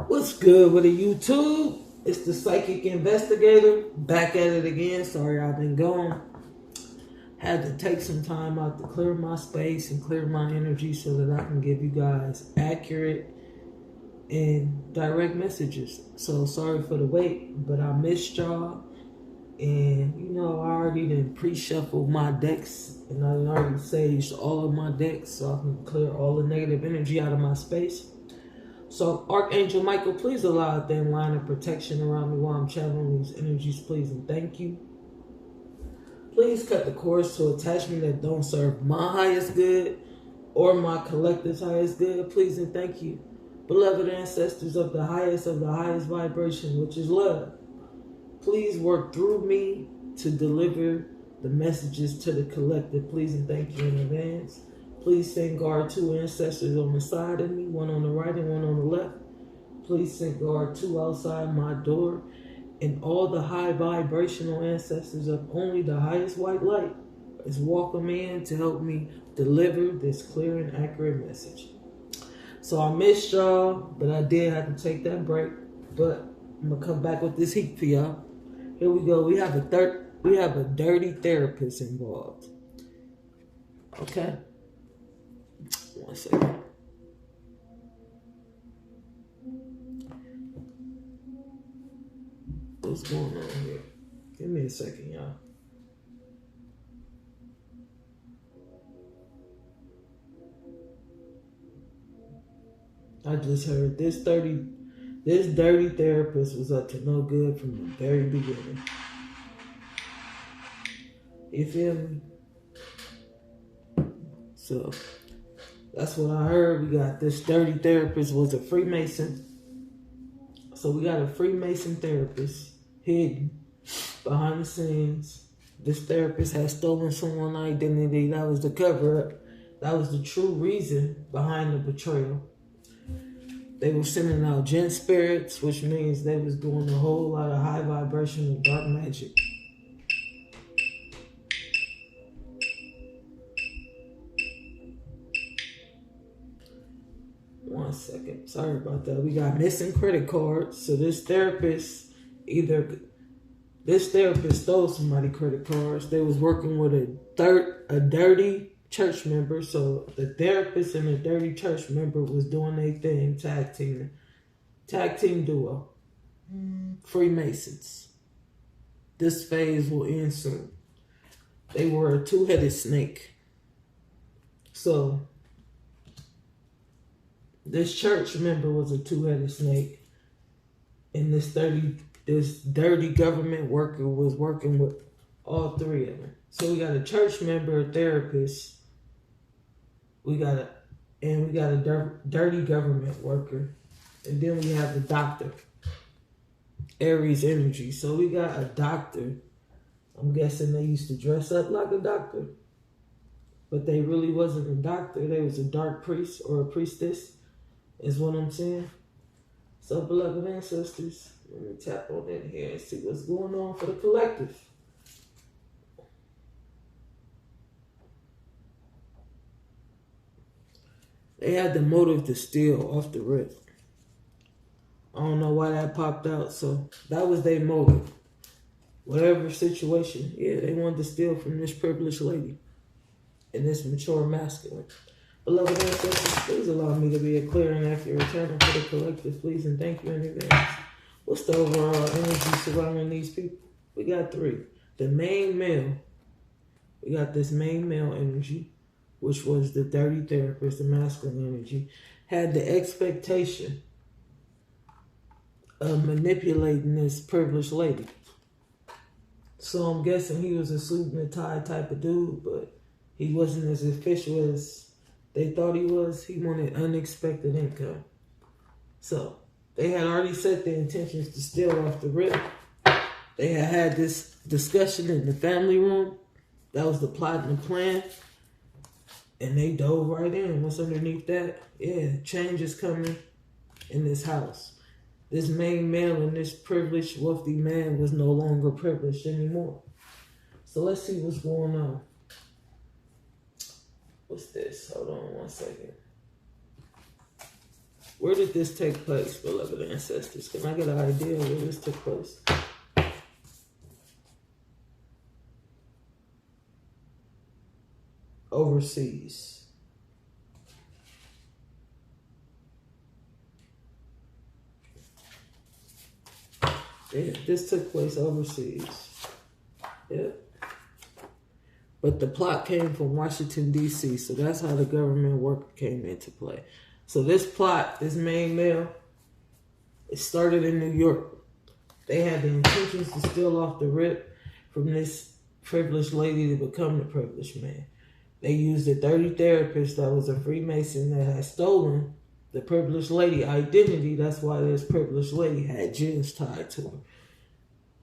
What's good with the YouTube? It's the Psychic Investigator, back at it again. Sorry I've been gone. Had to take some time out to clear my space and clear my energy so that I can give you guys accurate and direct messages. So sorry for the wait, but I missed y'all. And I already done pre-shuffled my decks and I already saged all of my decks so I can clear all the negative energy out of my space. So, Archangel Michael, please allow a thin line of protection around me while I'm channeling these energies, please, and thank you. Please cut the cords to attachment that don't serve my highest good or my collective's highest good, please, and thank you. Beloved ancestors of the highest vibration, which is love, please work through me to deliver the messages to the collective, please, and thank you in advance. Please send guard 2 ancestors on the side of me, 1 on the right and 1 on the left. Please send guard 2 outside my door, and all the high vibrational ancestors of only the highest white light is welcome in to help me deliver this clear and accurate message. So I missed y'all, but I did have to take that break. But I'm gonna come back with this heat for y'all. Here we go. We have a dirty therapist involved. Okay. 1 second. What's going on here? Give me a second, y'all. I just heard this dirty therapist was up to no good from the very beginning. You feel me? So that's what I heard. We got this dirty therapist was a Freemason. So we got a Freemason therapist hidden behind the scenes. This therapist had stolen someone's identity. That was the cover-up. That was the true reason behind the betrayal. They were sending out djinn spirits, which means they was doing a whole lot of high vibrational dark magic. One second. Sorry about that. We got missing credit cards. So this therapist stole somebody's credit cards. They was working with a dirty church member. So the therapist and the dirty church member was doing their thing, tag team duo. Freemasons. This phase will end soon. They were a 2-headed snake. So this church member was a 2-headed snake, and this dirty government worker was working with all 3 of them. So we got a church member, a therapist, we got a dirty government worker, and then we have the doctor, Aries energy. So we got a doctor. I'm guessing they used to dress up like a doctor, but they really wasn't a doctor. They was a dark priest or a priestess. Is what I'm saying. So, beloved ancestors, let me tap on in here and see what's going on for the collective. They had the motive to steal off the rip. I don't know why that popped out, so that was their motive. Whatever situation, they wanted to steal from this privileged lady and this mature masculine. Beloved ancestors, please allow me to be a clear and accurate channel for the collective, please, and thank you in advance. What's the overall energy surrounding these people? We got 3. The main male, we got this main male energy, which was the dirty therapist, the masculine energy, had the expectation of manipulating this privileged lady. So I'm guessing he was a suit and a tie type of dude, but he wasn't as official as they thought he was. He wanted unexpected income. So they had already set their intentions to steal off the rip. They had this discussion in the family room. That was the plot and the plan. And they dove right in. What's underneath that? Yeah, change is coming in this house. This main male and this privileged, wealthy man was no longer privileged anymore. So let's see what's going on. What's this? Hold on 1 second. Where did this take place, beloved ancestors? Can I get an idea of where this took place? Overseas. Yeah, this took place overseas. Yep. But the plot came from Washington, D.C., so that's how the government worker came into play. So this plot, this main male, it started in New York. They had the intentions to steal off the rip from this privileged lady to become the privileged man. They used a dirty therapist that was a Freemason that had stolen the privileged lady identity. That's why this privileged lady had jeans tied to her.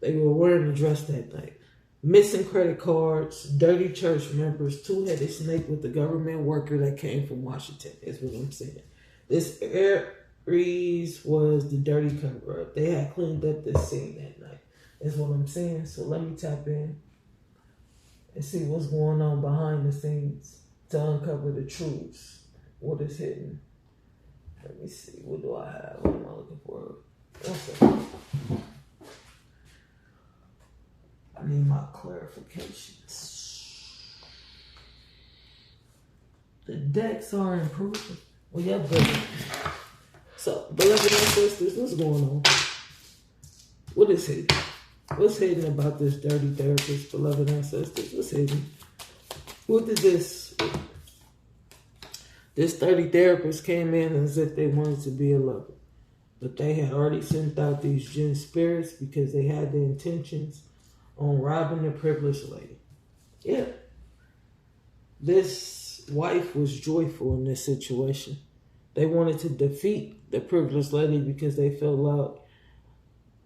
They were wearing a dress that night. Missing credit cards, dirty church members, two-headed snake with the government worker that came from Washington, is what I'm saying. This Aries was the dirty cover-up. They had cleaned up this scene that night, is what I'm saying. So let me tap in and see what's going on behind the scenes to uncover the truths. What is hidden? Let me see. What do I have? What am I looking for? 1 second. I need my clarifications. The decks are improving. Well, yeah, but so, beloved ancestors, what's going on? What is hidden? What's hidden about this dirty therapist, beloved ancestors? What's hidden? What did this 30 therapists came in as if they wanted to be a lover. But they had already sent out these jinn spirits because they had the intentions on robbing the privileged lady. Yeah. This wife was joyful in this situation. They wanted to defeat the privileged lady because they felt like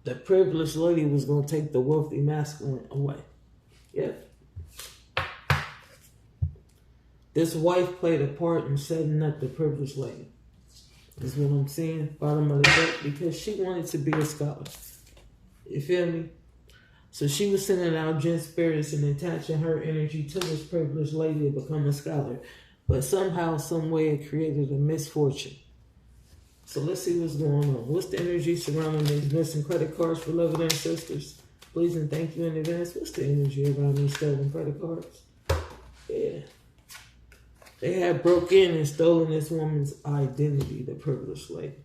the privileged lady was going to take the wealthy masculine away. Yeah. This wife played a part in setting up the privileged lady. Is what I'm saying, bottom of the deck, because she wanted to be a scholar. You feel me? So she was sending out jinn spirits and attaching her energy to this privileged lady to become a scholar. But somehow, some way, it created a misfortune. So let's see what's going on. What's the energy surrounding these missing credit cards, beloved ancestors? Please and thank you in advance. What's the energy around these stolen credit cards? Yeah. They had broke in and stolen this woman's identity, the privileged lady.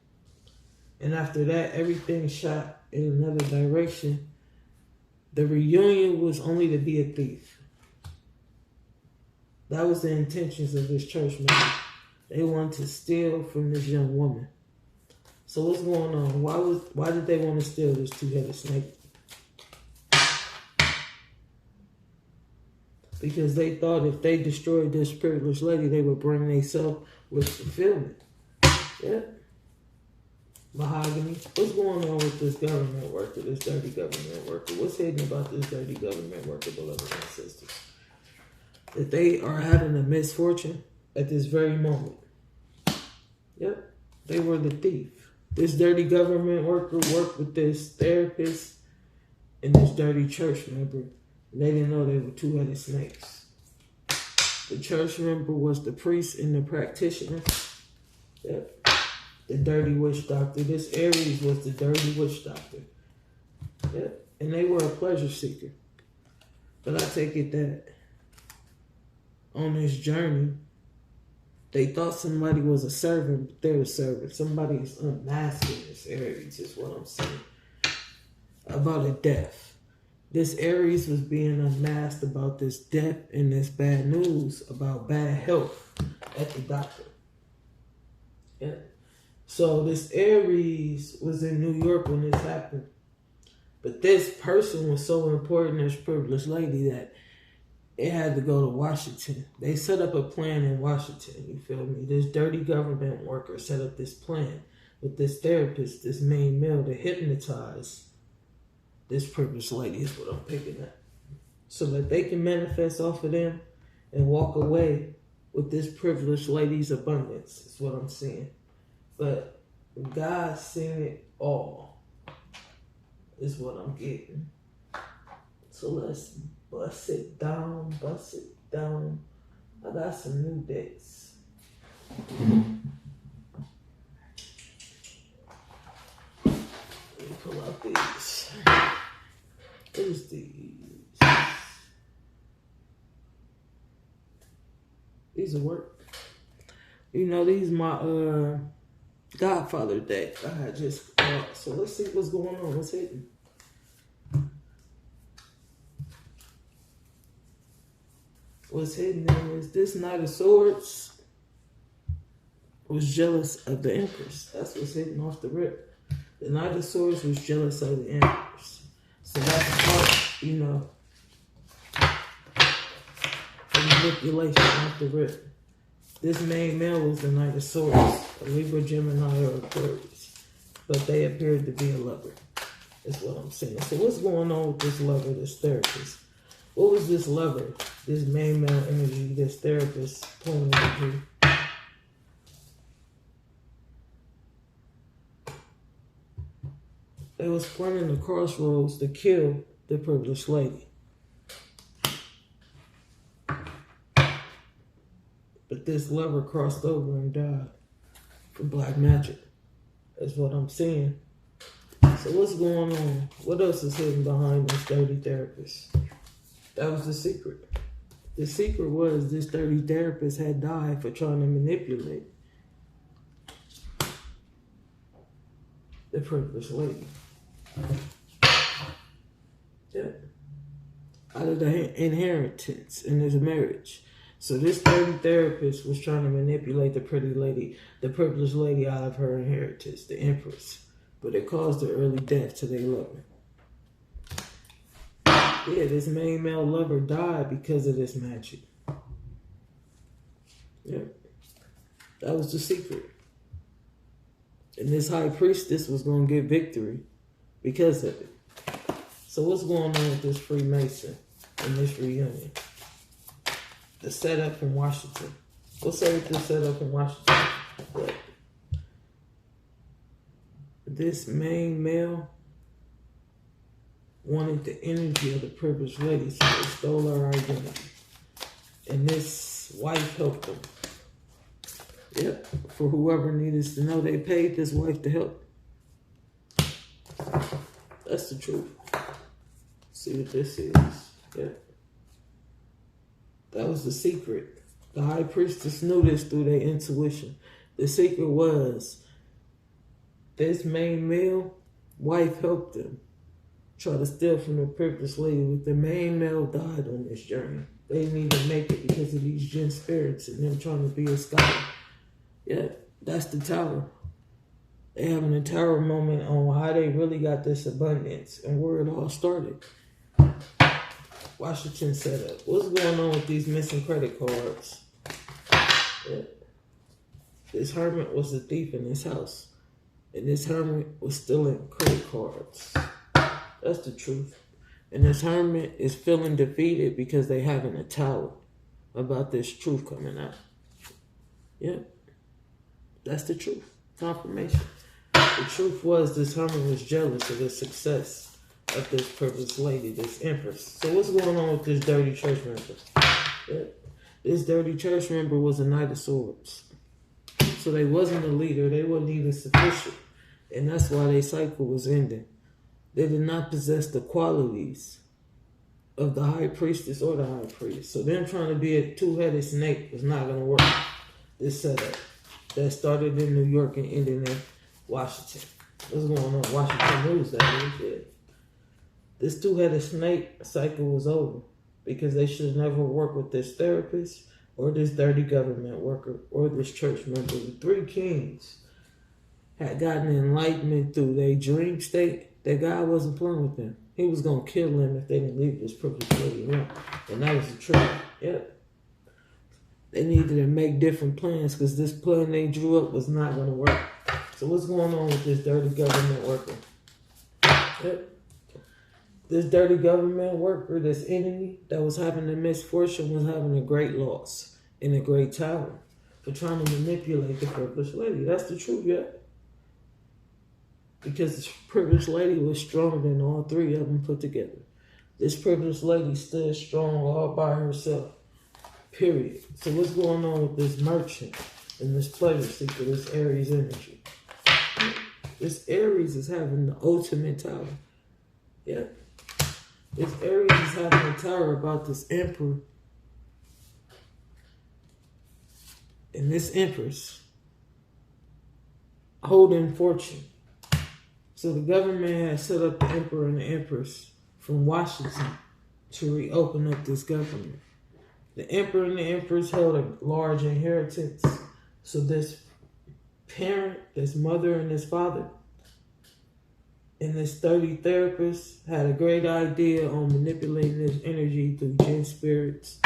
And after that, everything shot in another direction. The reunion was only to be a thief. That was the intentions of this church man. They wanted to steal from this young woman. So what's going on? Why did they want to steal this two-headed snake? Because they thought if they destroyed this privileged lady, they would bring themselves with fulfillment. Yeah. Mahogany. What's going on with this government worker, this dirty government worker? What's hidden about this dirty government worker, beloved ancestors? That they are having a misfortune at this very moment. Yep. They were the thief. This dirty government worker worked with this therapist and this dirty church member. They didn't know they were two-headed snakes. The church member was the priest and the practitioner. Yep. The dirty witch doctor. This Aries was the dirty witch doctor. Yep. And they were a pleasure seeker. But I take it that on this journey, they thought somebody was a servant, but they're a servant. Somebody is unmasking this Aries, is what I'm saying. About a death. This Aries was being unmasked about this death and this bad news about bad health at the doctor. Yeah. So this Aries was in New York when this happened. But this person was so important, this privileged lady, that it had to go to Washington. They set up a plan in Washington, you feel me? This dirty government worker set up this plan with this therapist, this main male, to hypnotize this privileged lady, is what I'm picking up. So that they can manifest off of them and walk away with this privileged lady's abundance, is what I'm saying. But God seen it all, is what I'm getting. So let's bust it down, bust it down. I got some new decks. about these? What is these? These will work. You know, these my Godfather deck I had just bought. So let's see what's going on. What's hitting? What's hidden is this Knight of Swords was jealous of the Empress. That's what's hidden off the rip. The Knight of Swords was jealous of the Empress. So that's part, you know, of manipulation off the rip. This main male was the Knight of Swords, a Libra, Gemini, or Aquarius. But they appeared to be a lover, is what I'm saying. So what's going on with this lover, this therapist? What was this lover, this main male energy, this therapist pointing at you? They was running the crossroads to kill the privileged lady. But this lover crossed over and died from black magic. That's what I'm seeing. So what's going on? What else is hidden behind this dirty therapist? That was the secret. The secret was this dirty therapist had died for trying to manipulate the privileged lady. Yeah. Out of the inheritance in his marriage. So this dirty therapist was trying to manipulate the pretty lady, the privileged lady out of her inheritance, the Empress. But it caused her early death to their lover. Yeah, this main male lover died because of this magic. Yeah. That was the secret. And this high priestess was going to get victory because of it. So what's going on with this Freemason and this reunion? The setup from Washington. What's up with this setup from Washington? What? This main male wanted the energy of the privileged lady, so they stole her identity. And this wife helped them. Yep, for whoever needed to know, they paid this wife to help. That's the truth. See what this is. Yep. That was the secret. The high priestess knew this through their intuition. The secret was this main male wife helped them try to steal from the privileged lady, but the main male died on this journey. They didn't even make it because of these jinn spirits and them trying to be a scholar. Yeah, that's the tower. They having a tower moment on how they really got this abundance and where it all started. Washington setup. What's going on with these missing credit cards? Yeah. This hermit was a thief in his house. And this hermit was stealing credit cards. That's the truth. And this hermit is feeling defeated because they having a tower about this truth coming out. Yeah. That's the truth. Confirmation. The truth was this hermit was jealous of the success of this privileged lady, this empress. So what's going on with this dirty church member? Yeah. This dirty church member was a Knight of Swords. So they wasn't a leader. They wasn't even sufficient. And that's why their cycle was ending. They did not possess the qualities of the high priestess or the high priest. So them trying to be a two-headed snake was not going to work. This setup that started in New York and ended in Washington. What's going on? Washington News, that is. Yeah. This two-headed snake cycle was over because they should never work with this therapist or this dirty government worker or this church member. The three kings had gotten enlightenment through their dream state that God wasn't playing with them. He was going to kill them if they didn't leave this privileged lady alone. And that was the truth. Yep. They needed to make different plans because this plan they drew up was not going to work. So what's going on with this dirty government worker? Yep. This dirty government worker, this enemy that was having a misfortune, was having a great loss in a great tower for trying to manipulate the privileged lady. That's the truth, yeah. Because this privileged lady was stronger than all three of them put together. This privileged lady stood strong all by herself. Period. So what's going on with this merchant and this pleasure seeker, this Aries energy? This Aries is having the ultimate tower. Yeah. This Aries is having a tower about this emperor. And this empress holding fortune. So the government has set up the emperor and the empress from Washington to reopen up this government. The emperor and the empress held a large inheritance. So this parent, this mother and this father, and this 30 therapist had a great idea on manipulating this energy through jinn spirits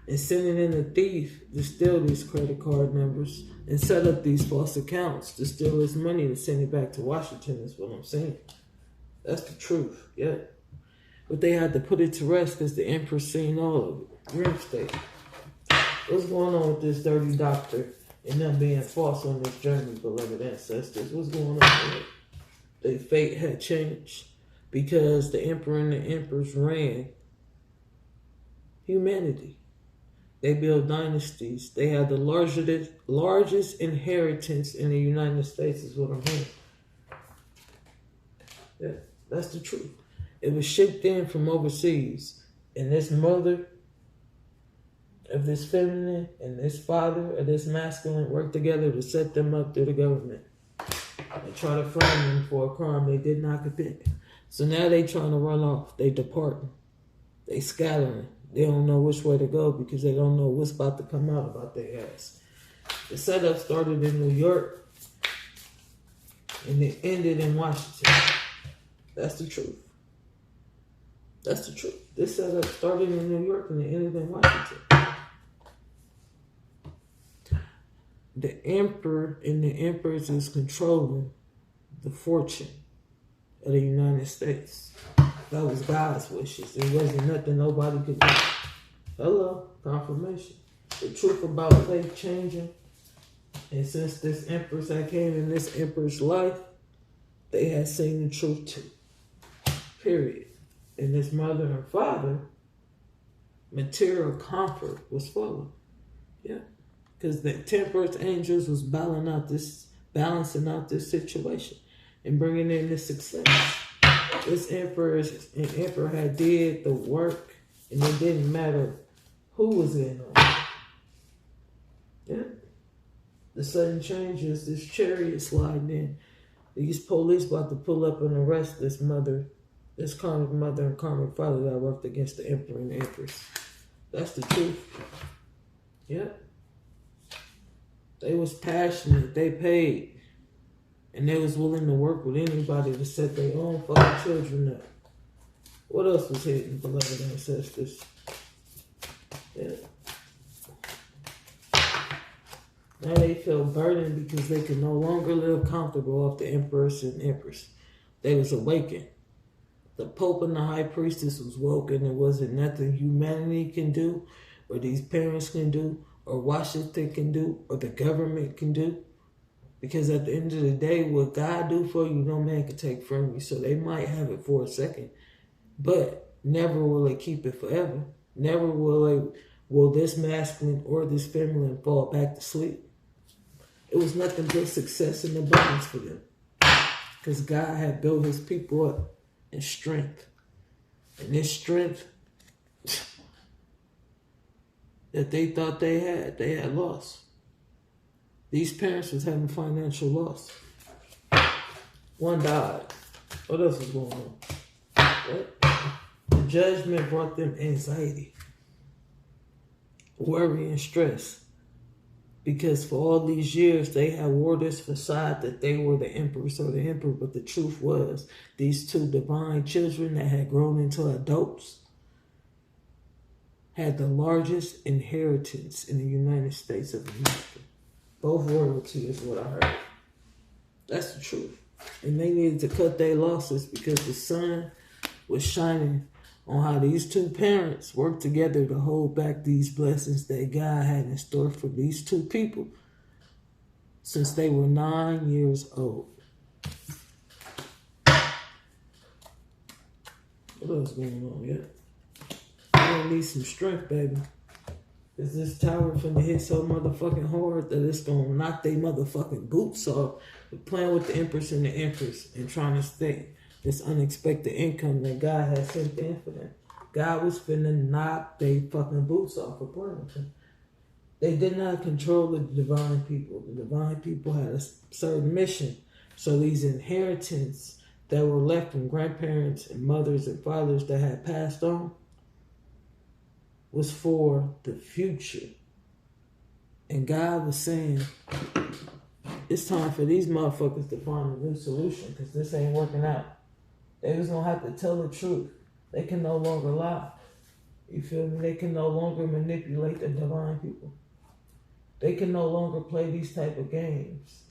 and sending in a thief to steal these credit card numbers and set up these false accounts to steal his money and send it back to Washington, is what I'm saying. That's the truth, yeah. But they had to put it to rest because the empress seen all of it. Real estate. What's going on with this dirty doctor and them being false on this journey, beloved ancestors? What's going on with it? Their fate had changed because the emperor and the empress ran humanity. They built dynasties. They had the largest inheritance in the United States, is what I'm hearing. Yeah, that's the truth. It was shipped in from overseas. And this mother of this feminine and this father of this masculine worked together to set them up through the government. They try to frame them for a crime they did not commit. So now they trying to run off. They departing. They scattering. They don't know which way to go because they don't know what's about to come out about their ass. The setup started in New York and it ended in Washington. That's the truth. That's the truth. This setup started in New York and it ended in Washington. The emperor and the empress is controlling the fortune of the United States. That was God's wishes. It wasn't nothing nobody could do. Hello, confirmation. The truth about faith changing. And since this empress that came in this emperor's life, they had seen the truth too. Period. And this mother and father, material comfort was followed. Yeah. Because the temperance angels was balancing out this situation and bringing in this success. This emperor had did the work, and it didn't matter who was in on it. Yeah. The sudden changes, this chariot sliding in. These police about to pull up and arrest this mother, this karmic mother and karmic father that worked against the emperor and the empress. That's the truth. Yeah. They was passionate. They paid. And they was willing to work with anybody to set their own fucking children up. What else was hidden, beloved ancestors? Yeah. Now they feel burdened because they could no longer live comfortable off the empress and empress. They was awakened. The Pope and the High Priestess was woken. There wasn't nothing humanity can do, or these parents can do, or Washington can do, or the government can do. Because at the end of the day, what God do for you, no man can take from you. So they might have it for a second, but never will they keep it forever. Never will this masculine or this feminine fall back to sleep. It was nothing but success and abundance for them. Because God had built his people up in strength. And this strength that they thought they had lost. These parents was having financial loss. One died. What else was going on? What? The judgment brought them anxiety, worry, and stress. Because for all these years, they had wore this facade that they were the empress or the emperor. But the truth was, these two divine children that had grown into adults had the largest inheritance in the United States of America. Both royalty is what I heard. That's the truth. And they needed to cut their losses because the sun was shining on how these two parents worked together to hold back these blessings that God had in store for these two people since they were 9 years old. What else going on, yeah? You gonna need some strength, baby. Because this tower finna hit so motherfucking hard that it's gonna knock they motherfucking boots off. We're playing with the Empress and the Empress and trying to stay this unexpected income that God has sent in for them. God was finna knock they fucking boots off for playing with them. They did not control the divine people. The divine people had a certain mission. So these inheritance that were left from grandparents and mothers and fathers that had passed on was for the future. And God was saying, it's time for these motherfuckers to find a new solution because this ain't working out. They was going to have to tell the truth. They can no longer lie. You feel me? They can no longer manipulate the divine people. They can no longer play these type of games.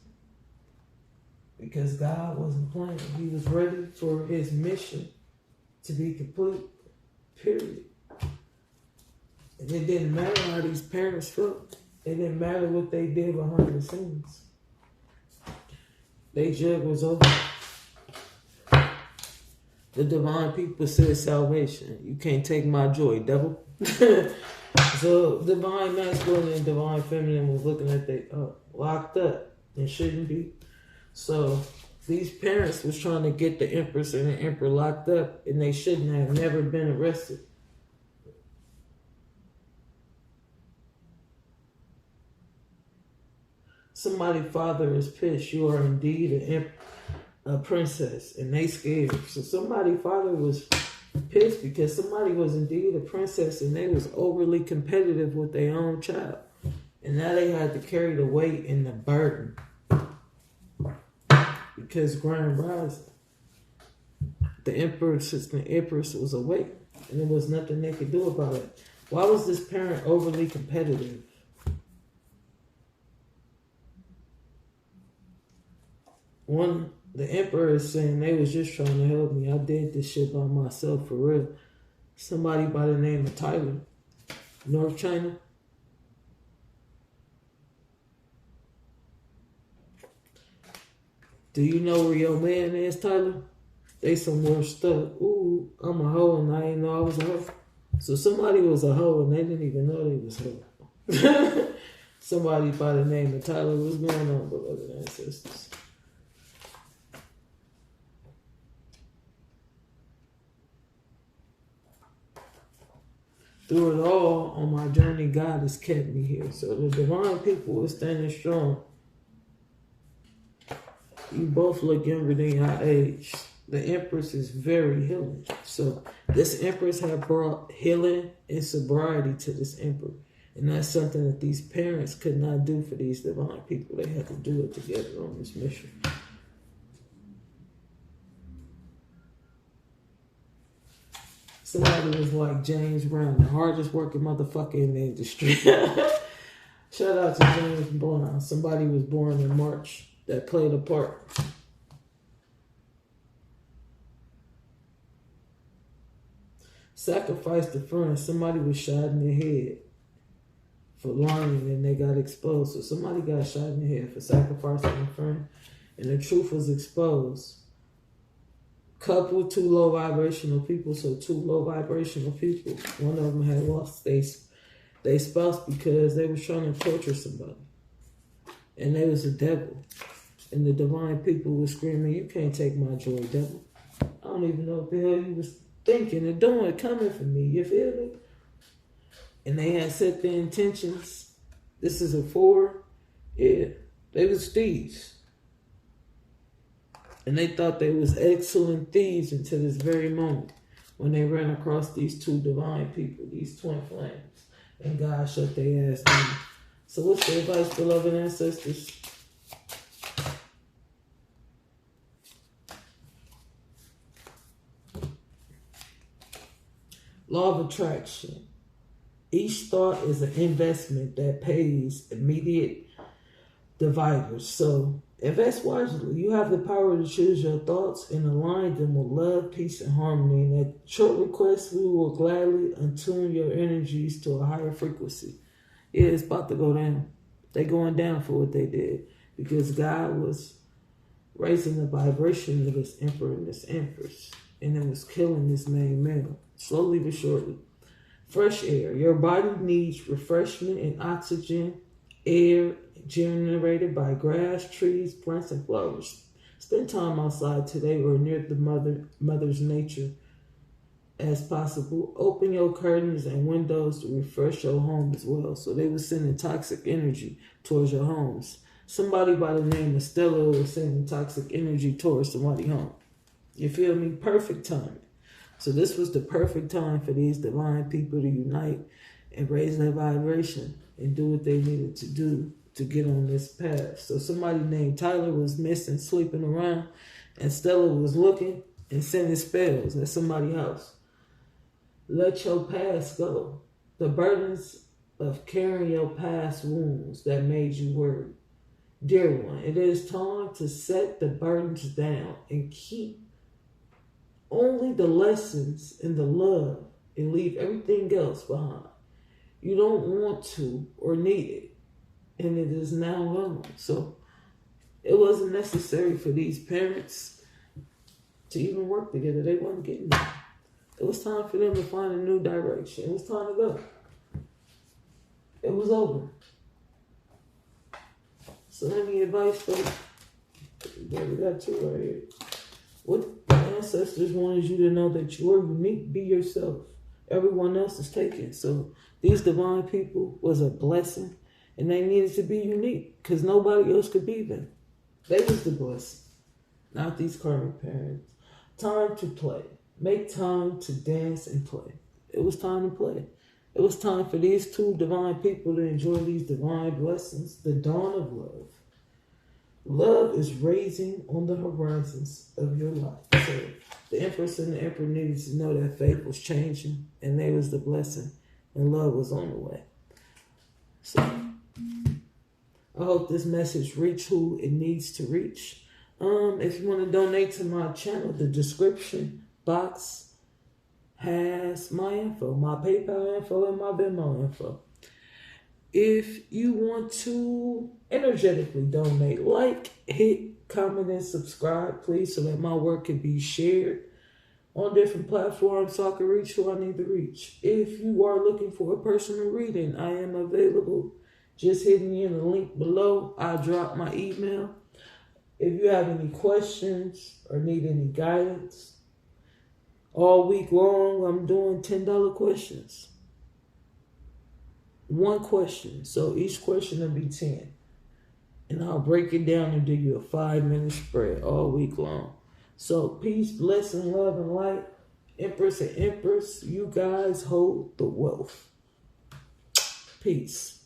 Because God wasn't playing. He was ready for his mission to be complete. Period. And it didn't matter how these parents felt. It didn't matter what they did behind the scenes. Their jug was over. The divine people said salvation. You can't take my joy, devil. So divine masculine and divine feminine was looking at they locked up and shouldn't be. So these parents was trying to get the Empress and the Emperor locked up, and they shouldn't have never been arrested. Somebody's father is pissed. You are indeed a princess, and they scared. So somebody's father was pissed because somebody was indeed a princess, and they was overly competitive with their own child, and now they had to carry the weight and the burden. Because Grand Rising, the Empress was awake, and there was nothing they could do about it. Why was this parent overly competitive? One, the Emperor is saying they was just trying to help me. I did this shit by myself for real. Somebody by the name of Tyler, North China. Do you know where your man is, Tyler? They somewhere stuck. Ooh, I'm a hoe and I didn't know I was a hoe. So somebody was a hoe and they didn't even know they was hoe. Somebody by the name of Tyler. What's going on, beloved ancestors? Through it all, on my journey, God has kept me here. So the divine people are standing strong. You both look younger than your age. The Empress is very healing. So this Empress had brought healing and sobriety to this Emperor. And that's something that these parents could not do for these divine people. They had to do it together on this mission. Somebody was like James Brown, the hardest working motherfucker in the industry. Shout out to James Brown. Somebody was born in March that played a part. Sacrificed a friend. Somebody was shot in the head for lying and they got exposed. So somebody got shot in the head for sacrificing a friend and the truth was exposed. Couple two low vibrational people, so two low vibrational people. One of them had lost their spouse because they was trying to torture somebody. And they was a devil. And the divine people were screaming, you can't take my joy, devil. I don't even know what the hell you was thinking and doing, coming for me. You feel me? And they had set their intentions. This is a 4. Yeah, they was thieves. And they thought they was excellent thieves until this very moment when they ran across these two divine people, these twin flames. And God shut their ass down. So what's the advice, beloved ancestors? Law of attraction. Each thought is an investment that pays immediate dividers. So invest wisely. You have the power to choose your thoughts and align them with love, peace, and harmony. And at short request, we will gladly attune your energies to a higher frequency. Yeah, it's about to go down. They're going down for what they did because God was raising the vibration of this emperor and this empress, and it was killing this main male slowly but surely. Fresh air. Your body needs refreshment and oxygen, air generated by grass, trees, plants, and flowers. Spend time outside today or near the mother's nature as possible. Open your curtains and windows to refresh your home as well. So they were sending toxic energy towards your homes. Somebody by the name of Stella was sending toxic energy towards somebody's home. You feel me? Perfect timing. So this was the perfect time for these divine people to unite and raise their vibration and do what they needed to do to get on this path. So somebody named Tyler was missing, sleeping around, and Stella was looking and sending spells at somebody's house. Let your past go. The burdens of carrying your past wounds that made you worried. Dear one, it is time to set the burdens down and keep only the lessons and the love and leave everything else behind. You don't want to or need it, and it is now gone. So it wasn't necessary for these parents to even work together. They weren't getting it. It was time for them to find a new direction. It was time to go. It was over. So any advice for we got two right here. What the ancestors wanted you to know that you are unique, be yourself. Everyone else is taken. So these divine people was a blessing, and they needed to be unique because nobody else could be them. They was the blessing, not these karmic parents. Time to play. Make time to dance and play. It was time to play. It was time for these two divine people to enjoy these divine blessings, the dawn of love. Love is raising on the horizons of your life. So the Empress and the Emperor needed to know that fate was changing, and they was the blessing, and love was on the way. So I hope this message reach who it needs to reach. If you want to donate to my channel, the description box has my info, my PayPal info, and my Venmo info. If you want to energetically donate, like, hit, comment, and subscribe, please, so that my work can be shared on different platforms so I can reach who I need to reach. If you are looking for a personal reading, I am available. Just hit me in the link below. I'll drop my email. If you have any questions or need any guidance, all week long I'm doing $10 questions. One question. So each question will be 10. And I'll break it down and do you a 5-minute spread all week long. So peace, blessing, love, and light. Empress and Empress, you guys hold the wealth. Peace.